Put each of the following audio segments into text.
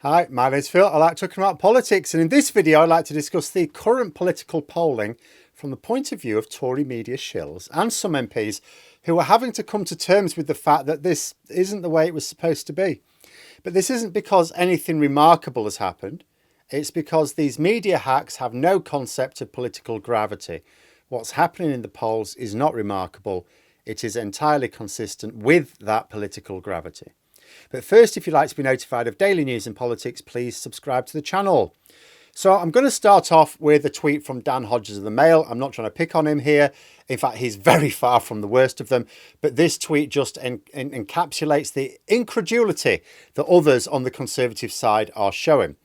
Hi, my name's Phil. I like talking about politics, and in this video I'd like to discuss the current political polling from the point of view of Tory media shills and some MPs who are having to come to terms with the fact that this isn't the way it was supposed to be. But this isn't because anything remarkable has happened. It's because these media hacks have no concept of political gravity. What's happening in the polls is not remarkable. It is entirely consistent with that political gravity. But first, if you'd like to be notified of daily news and politics, please subscribe to the channel. So I'm going to start off with a tweet from Dan Hodges of the Mail. I'm not trying to pick on him here. In fact, he's very far from the worst of them. But this tweet just encapsulates the incredulity that others on the Conservative side are showing.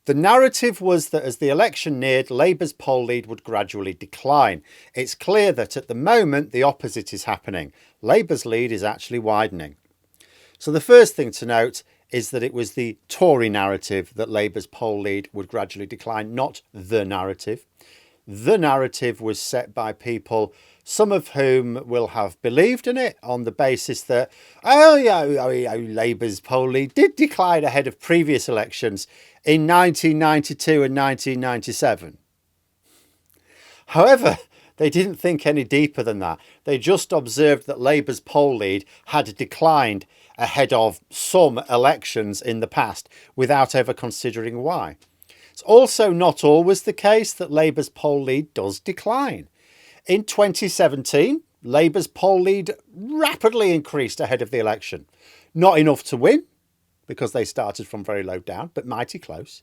The narrative was that as the election neared, Labour's poll lead would gradually decline. It's clear that at the moment, the opposite is happening. Labour's lead is actually widening. So the first thing to note is that it was the Tory narrative that Labour's poll lead would gradually decline, not the narrative. The narrative was set by people, some of whom will have believed in it on the basis that, Labour's poll lead did decline ahead of previous elections in 1992 and 1997. However, they didn't think any deeper than that. They just observed that Labour's poll lead had declined ahead of some elections in the past without ever considering why. It's also not always the case that Labour's poll lead does decline. In 2017, Labour's poll lead rapidly increased ahead of the election. Not enough to win, because they started from very low down, but mighty close.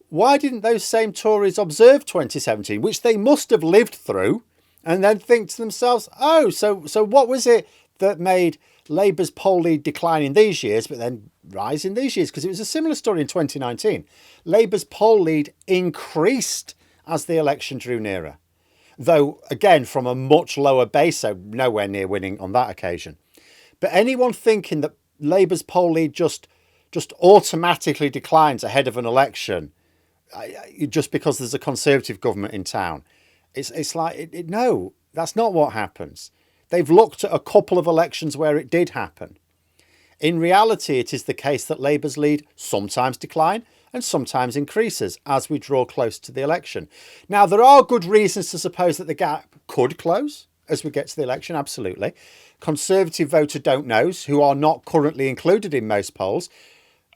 Why didn't those same Tories observe 2017, which they must have lived through, and then think to themselves, oh, so what was it that made Labour's poll lead decline in these years, but then rise in these years? Because it was a similar story in 2019. Labour's poll lead increased as the election drew nearer, though, again, from a much lower base, so nowhere near winning on that occasion. But anyone thinking that Labour's poll lead just automatically declines ahead of an election just because there's a Conservative government in town, it's like, no, that's not what happens. They've looked at a couple of elections where it did happen. In reality, it is the case that Labour's lead sometimes declines and sometimes increases as we draw close to the election. Now, there are good reasons to suppose that the gap could close as we get to the election, absolutely. Conservative voter don't knows, who are not currently included in most polls,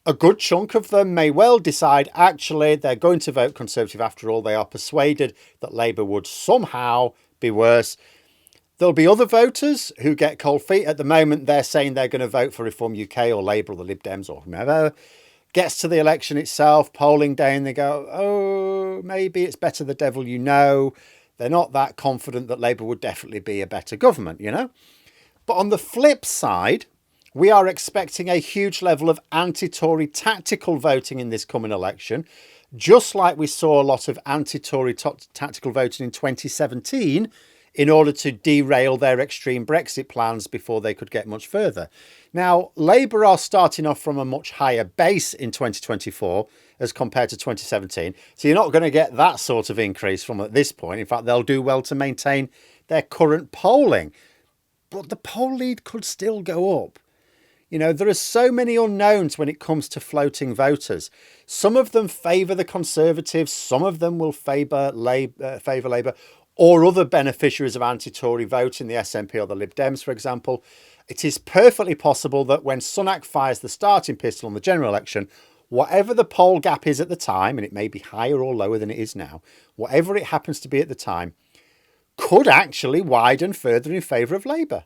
a good chunk of them may well decide actually they're going to vote Conservative after all. They are persuaded that Labour would somehow be worse. There'll be other voters who get cold feet. At the moment, they're saying they're going to vote for Reform UK or Labour or the Lib Dems or whomever. Gets to the election itself, polling day, and they go, oh, maybe it's better the devil you know. They're not that confident that Labour would definitely be a better government, you know. But on the flip side, we are expecting a huge level of anti-Tory tactical voting in this coming election, just like we saw a lot of anti-Tory tactical voting in 2017 in order to derail their extreme Brexit plans before they could get much further. Now, Labour are starting off from a much higher base in 2024 as compared to 2017. So you're not going to get that sort of increase from at this point. In fact, they'll do well to maintain their current polling. But the poll lead could still go up. You know, there are so many unknowns when it comes to floating voters. Some of them favour the Conservatives, some of them will favour Labour, or other beneficiaries of anti-Tory vote in the SNP or the Lib Dems, for example. It is perfectly possible that when Sunak fires the starting pistol on the general election, whatever the poll gap is at the time, and it may be higher or lower than it is now, whatever it happens to be at the time, could actually widen further in favour of Labour.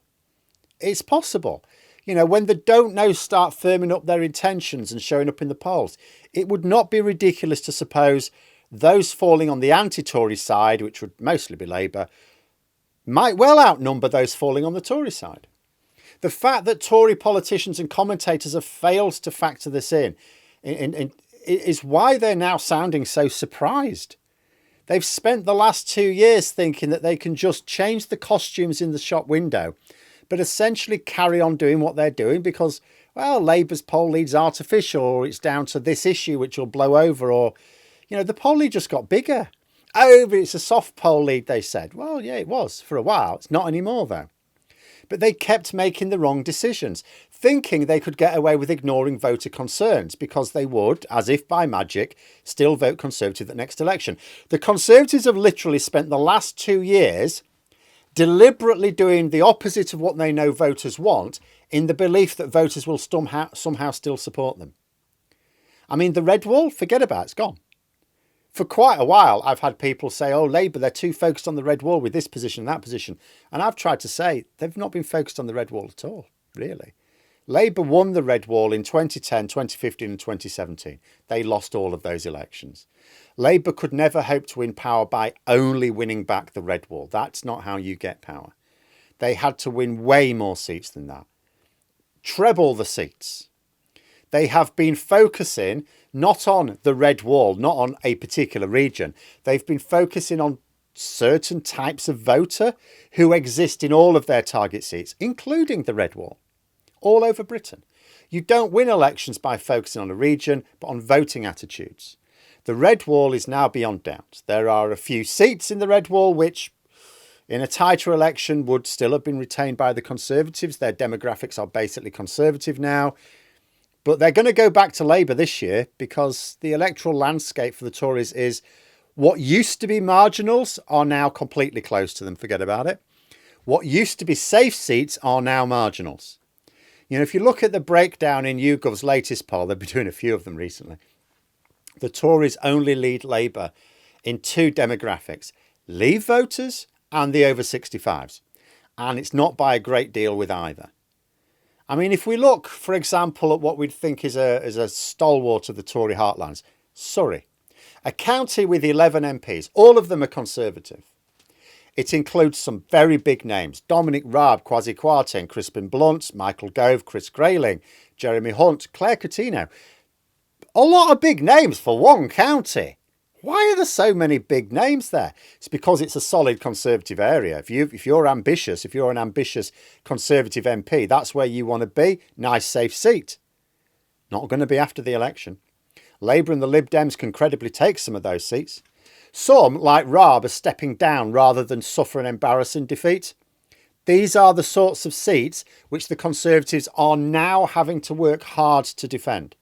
It's possible. You know, when the don't know start firming up their intentions and showing up in the polls, it would not be ridiculous to suppose those falling on the anti-Tory side, which would mostly be Labour, might well outnumber those falling on the Tory side. The fact that Tory politicians and commentators have failed to factor this in is why they're now sounding so surprised. They've spent the last 2 years thinking that they can just change the costumes in the shop window, but essentially carry on doing what they're doing because, well, Labour's poll lead's artificial, or it's down to this issue which will blow over, or, you know, the poll lead just got bigger. Oh, but it's a soft poll lead, they said. Well, yeah, it was for a while. It's not anymore, though. But they kept making the wrong decisions. thinking they could get away with ignoring voter concerns because they would, as if by magic, still vote Conservative at the next election. The Conservatives have literally spent the last 2 years deliberately doing the opposite of what they know voters want in the belief that voters will somehow still support them. I mean, the red wall, forget about it, it's gone. For quite a while, I've had people say, oh, Labour, they're too focused on the red wall with this position and that position. And I've tried to say they've not been focused on the red wall at all, really. Labour won the red wall in 2010, 2015 and 2017. They lost all of those elections. Labour could never hope to win power by only winning back the red wall. That's not how you get power. They had to win way more seats than that. Treble the seats. They have been focusing not on the red wall, not on a particular region. They've been focusing on certain types of voter who exist in all of their target seats, including the red wall, all over Britain. You don't win elections by focusing on a region, but on voting attitudes. The red wall is now beyond doubt. There are a few seats in the red wall which, in a tighter election, would still have been retained by the Conservatives. Their demographics are basically Conservative now. But they're going to go back to Labour this year because the electoral landscape for the Tories is what used to be marginals are now completely close to them. Forget about it. What used to be safe seats are now marginals. You know, if you look at the breakdown in YouGov's latest poll, they've been doing a few of them recently. The Tories only lead Labour in 2 demographics, Leave voters and the over 65s. And it's not by a great deal with either. I mean, if we look, for example, at what we'd think is a stalwart of the Tory heartlands, Surrey, a county with 11 MPs, all of them are Conservative. It includes some very big names, Dominic Raab, Kwasi Kwarteng, Crispin Blunt, Michael Gove, Chris Grayling, Jeremy Hunt, Claire Coutinho. A lot of big names for one county. Why are there so many big names there? It's because it's a solid Conservative area. If you're ambitious, if you're an ambitious Conservative MP, that's where you want to be. Nice, safe seat. Not going to be after the election. Labour and the Lib Dems can credibly take some of those seats. Some, like Raab, are stepping down rather than suffer an embarrassing defeat. These are the sorts of seats which the Conservatives are now having to work hard to defend.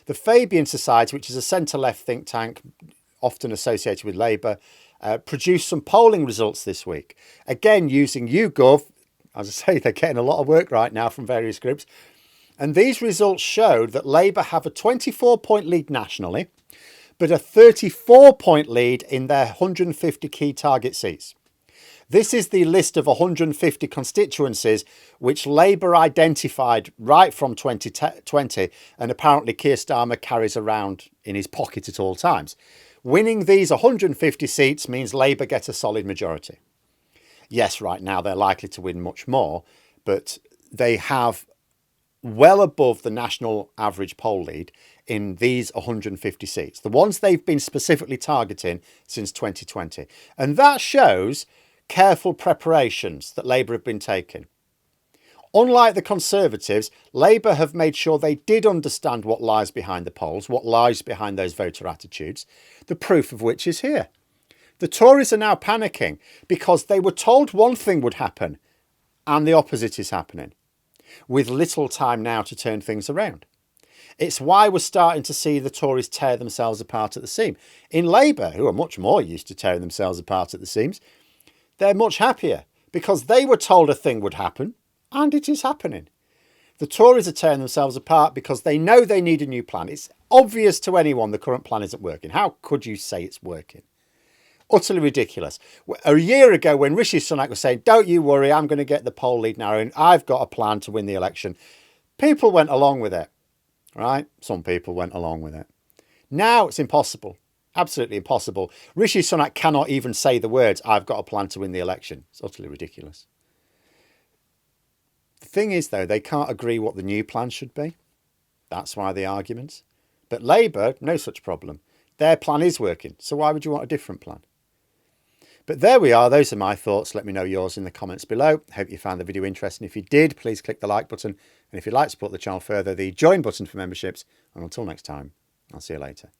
The Fabian Society, which is a centre-left think tank, often associated with Labour, produced some polling results this week. Again, using YouGov. As I say, they're getting a lot of work right now from various groups. And these results showed that Labour have a 24-point lead nationally, but a 34-point lead in their 150 key target seats. This is the list of 150 constituencies which Labour identified right from 2020 and apparently Keir Starmer carries around in his pocket at all times. Winning these 150 seats means Labour get a solid majority. Yes, right now they're likely to win much more, but they have well above the national average poll lead in these 150 seats, the ones they've been specifically targeting since 2020. And that shows careful preparations that Labour have been taking. Unlike the Conservatives, Labour have made sure they did understand what lies behind the polls, what lies behind those voter attitudes, the proof of which is here. The Tories are now panicking because they were told one thing would happen and the opposite is happening, with little time now to turn things around. It's why we're starting to see the Tories tear themselves apart at the seam. In Labour, who are much more used to tearing themselves apart at the seams, they're much happier because they were told a thing would happen and it is happening. The Tories are tearing themselves apart because they know they need a new plan. It's obvious to anyone the current plan isn't working. How could you say it's working? Utterly ridiculous. A year ago when Rishi Sunak was saying, don't you worry, I'm going to get the poll lead narrowing, I've got a plan to win the election, people went along with it, right? Some people went along with it. Now it's impossible. Absolutely impossible. Rishi Sunak cannot even say the words, I've got a plan to win the election. It's utterly ridiculous. The thing is, though, they can't agree what the new plan should be. That's why the arguments. But Labour, no such problem. Their plan is working. So why would you want a different plan? But there we are. Those are my thoughts. Let me know yours in the comments below. Hope you found the video interesting. If you did, please click the like button. And if you'd like to support the channel further, the join button for memberships. And until next time, I'll see you later.